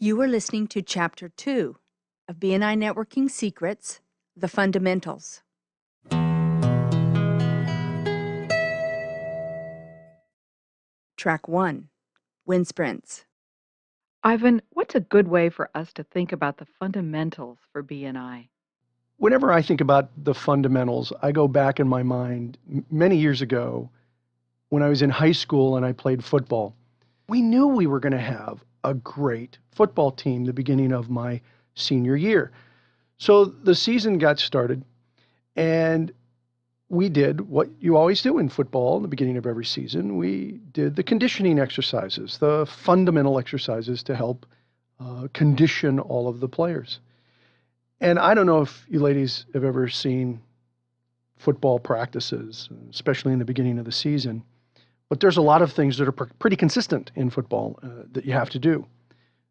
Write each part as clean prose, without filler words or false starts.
You are listening to Chapter 2 of BNI Networking Secrets, The Fundamentals. Track 1, Wind Sprints. Ivan, what's a good way for us to think about the fundamentals for BNI? Whenever I think about the fundamentals, I go back in my mind many years ago when I was in high school and I played football. We knew we were going to have a great football team the beginning of my senior year. So the season got started, and we did what you always do in football in the beginning of every season. We did the conditioning exercises, the fundamental exercises to help condition all of the players. And I don't know if you ladies have ever seen football practices, especially in the beginning of the season, but there's a lot of things that are pretty consistent in football that you have to do.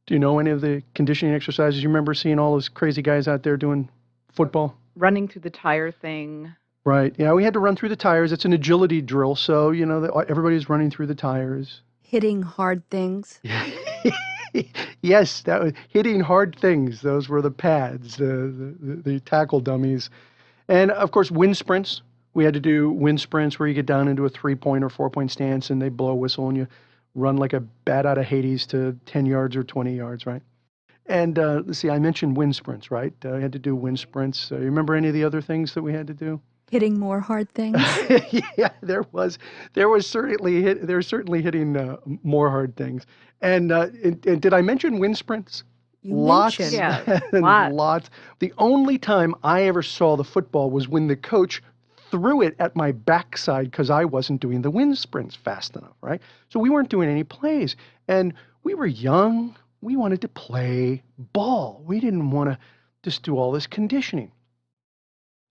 Do you know any of the conditioning exercises? You remember seeing all those crazy guys out there doing football? Running through the tire thing. Right. Yeah, we had to run through the tires. It's an agility drill, so, everybody's running through the tires. Hitting hard things. Yes, that was hitting hard things. Those were the pads, the tackle dummies. And, of course, wind sprints. We had to do wind sprints where you get down into a 3-point or 4-point stance and they blow a whistle and you run like a bat out of Hades to 10 yards or 20 yards, right? And let's see, I mentioned wind sprints, right? I had to do wind sprints. You remember any of the other things that we had to do? Hitting more hard things. Yeah, there was certainly hitting more hard things. And did I mention wind sprints? You Lots, mentioned. Yeah, and lots. lots. The only time I ever saw the football was when the coach threw it at my backside because I wasn't doing the wind sprints fast enough, right? So we weren't doing any plays, and we were young. We wanted to play ball. We didn't want to just do all this conditioning.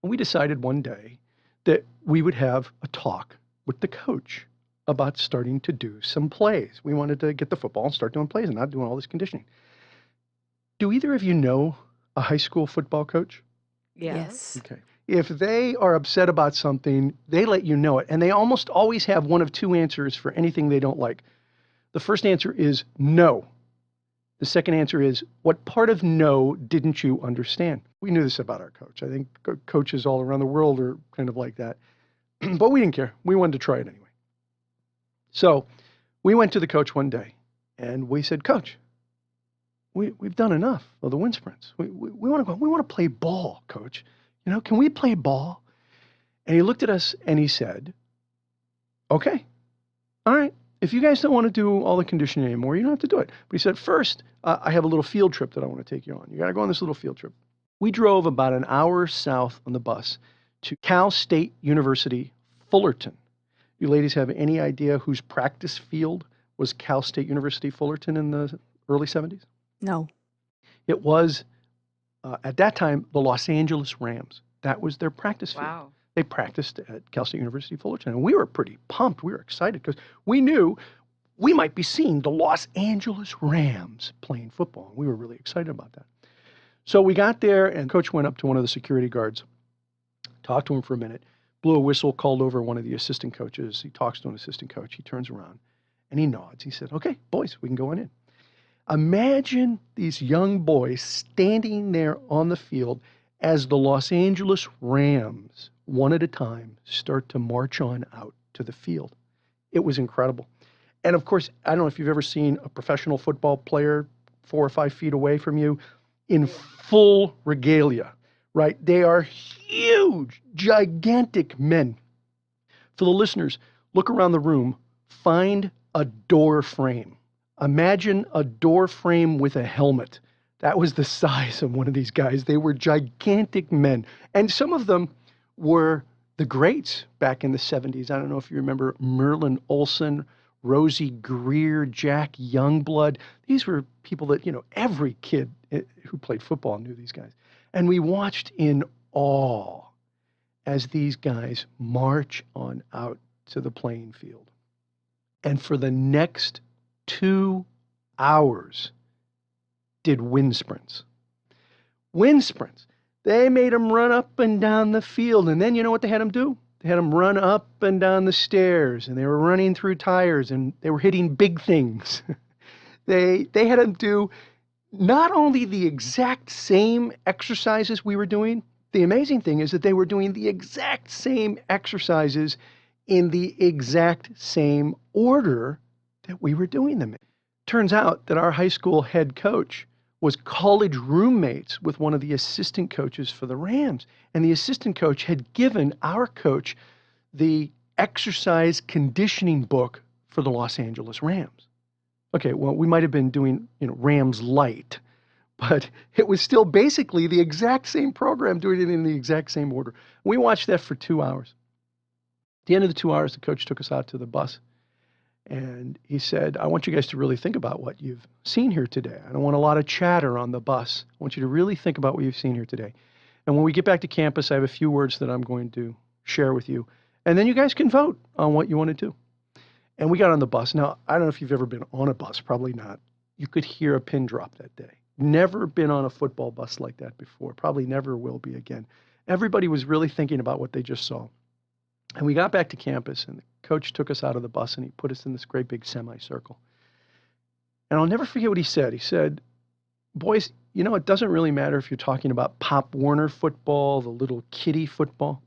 And we decided one day that we would have a talk with the coach about starting to do some plays. We wanted to get the football and start doing plays and not doing all this conditioning. Do either of you know a high school football coach? Yes. Okay. If they are upset about something, they let you know it. And they almost always have one of two answers for anything they don't like. The first answer is no. The second answer is, what part of no didn't you understand? We knew this about our coach. I think coaches all around the world are kind of like that. But we didn't care. We wanted to try it anyway. So we went to the coach one day and we said, Coach, we've done enough of the wind sprints. We want to go. We want to play ball, Coach. Can we play ball? And he looked at us and he said, okay, all right. If you guys don't want to do all the conditioning anymore, you don't have to do it. But he said, first, I have a little field trip that I want to take you on. You got to go on this little field trip. We drove about an hour south on the bus to Cal State University, Fullerton. You ladies have any idea whose practice field was Cal State University, Fullerton in the early 70s? No. It was, at that time, the Los Angeles Rams. That was their practice field. Wow. They practiced at Cal State University, Fullerton. And we were pretty pumped. We were excited because we knew we might be seeing the Los Angeles Rams playing football. We were really excited about that. So we got there, and Coach went up to one of the security guards, talked to him for a minute, blew a whistle, called over one of the assistant coaches. He talks to an assistant coach. He turns around, and he nods. He said, okay, boys, we can go on in. Imagine these young boys standing there on the field as the Los Angeles Rams, one at a time, start to march on out to the field. It was incredible. And of course, I don't know if you've ever seen a professional football player 4 or 5 feet away from you in full regalia, right? They are huge, gigantic men. For the listeners, look around the room, find a door frame. Imagine a door frame with a helmet. That was the size of one of these guys. They were gigantic men. And some of them were the greats back in the 70s. I don't know if you remember Merlin Olsen, Rosie Greer, Jack Youngblood. These were people that, every kid who played football knew these guys. And we watched in awe as these guys march on out to the playing field. And for the next 2 hours, did wind sprints. Wind sprints. They made them run up and down the field. And then you know what they had them do? They had them run up and down the stairs. And they were running through tires. And they were hitting big things. They had them do not only the exact same exercises we were doing, the amazing thing is that they were doing the exact same exercises in the exact same order that we were doing them in. Turns out that our high school head coach was college roommates with one of the assistant coaches for the Rams. And the assistant coach had given our coach the exercise conditioning book for the Los Angeles Rams. Okay, well, we might have been doing, Rams light, but it was still basically the exact same program, doing it in the exact same order. We watched that for 2 hours. At the end of the 2 hours, the coach took us out to the bus, and he said, I want you guys to really think about what you've seen here today. I don't want a lot of chatter on the bus. I want you to really think about what you've seen here today. And when we get back to campus, I have a few words that I'm going to share with you, and then you guys can vote on what you want to do. And we got on the bus. Now, I don't know if you've ever been on a bus, probably not. You could hear a pin drop that day. Never been on a football bus like that before. Probably never will be again. Everybody was really thinking about what they just saw. And we got back to campus, and the coach took us out of the bus, and he put us in this great big semicircle. And I'll never forget what he said. He said, boys, it doesn't really matter if you're talking about Pop Warner football, the little kiddie football,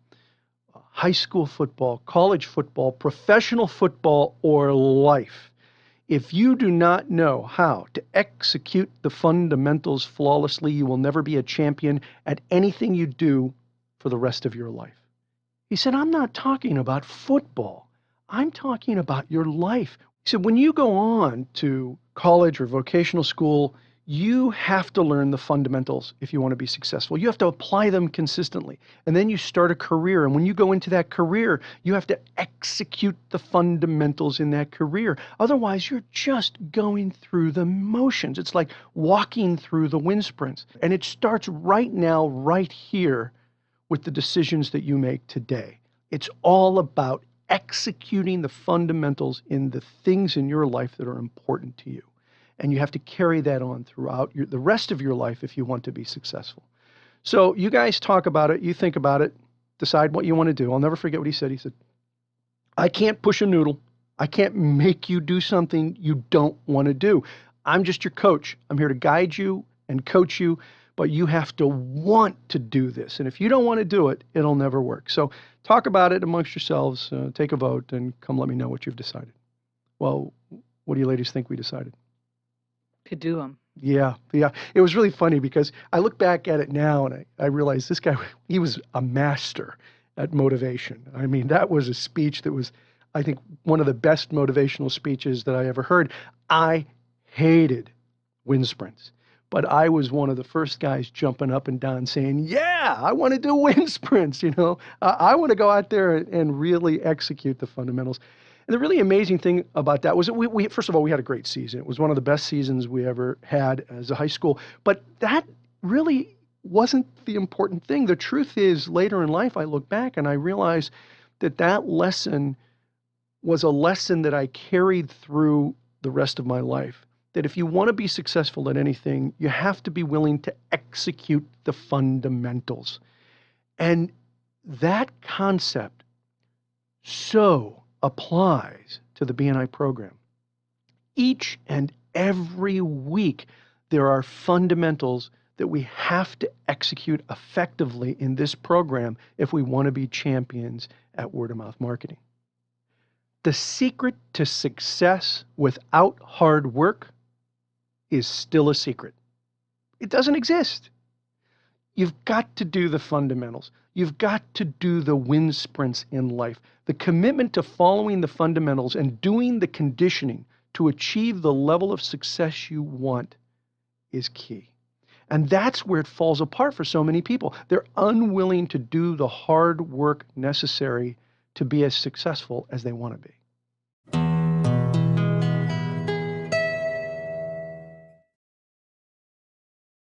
high school football, college football, professional football, or life. If you do not know how to execute the fundamentals flawlessly, you will never be a champion at anything you do for the rest of your life. He said, I'm not talking about football. I'm talking about your life. He said, when you go on to college or vocational school, you have to learn the fundamentals if you want to be successful. You have to apply them consistently. And then you start a career. And when you go into that career, you have to execute the fundamentals in that career. Otherwise, you're just going through the motions. It's like walking through the wind sprints. And it starts right now, right here, with the decisions that you make today. It's all about executing the fundamentals in the things in your life that are important to you. And you have to carry that on throughout the rest of your life if you want to be successful. So you guys talk about it, you think about it, decide what you want to do. I'll never forget what he said. He said, I can't push a noodle. I can't make you do something you don't want to do. I'm just your coach. I'm here to guide you and coach you, but you have to want to do this. And if you don't want to do it, it'll never work. So talk about it amongst yourselves, take a vote, and come let me know what you've decided. Well, what do you ladies think we decided? To do them. Yeah. It was really funny because I look back at it now and I realize this guy, he was a master at motivation. I mean, that was a speech that was, I think, one of the best motivational speeches that I ever heard. I hated wind sprints, but I was one of the first guys jumping up and down saying, yeah, I want to do wind sprints. I want to go out there and really execute the fundamentals. And the really amazing thing about that was that we first of all, we had a great season. It was one of the best seasons we ever had as a high school. But that really wasn't the important thing. The truth is, later in life, I look back and I realize that lesson was a lesson that I carried through the rest of my life. That if you want to be successful at anything, you have to be willing to execute the fundamentals. And that concept so applies to the BNI program. Each and every week, there are fundamentals that we have to execute effectively in this program if we want to be champions at word-of-mouth marketing. The secret to success without hard work is still a secret. It doesn't exist. You've got to do the fundamentals. You've got to do the wind sprints in life. The commitment to following the fundamentals and doing the conditioning to achieve the level of success you want is key. And that's where it falls apart for so many people. They're unwilling to do the hard work necessary to be as successful as they want to be.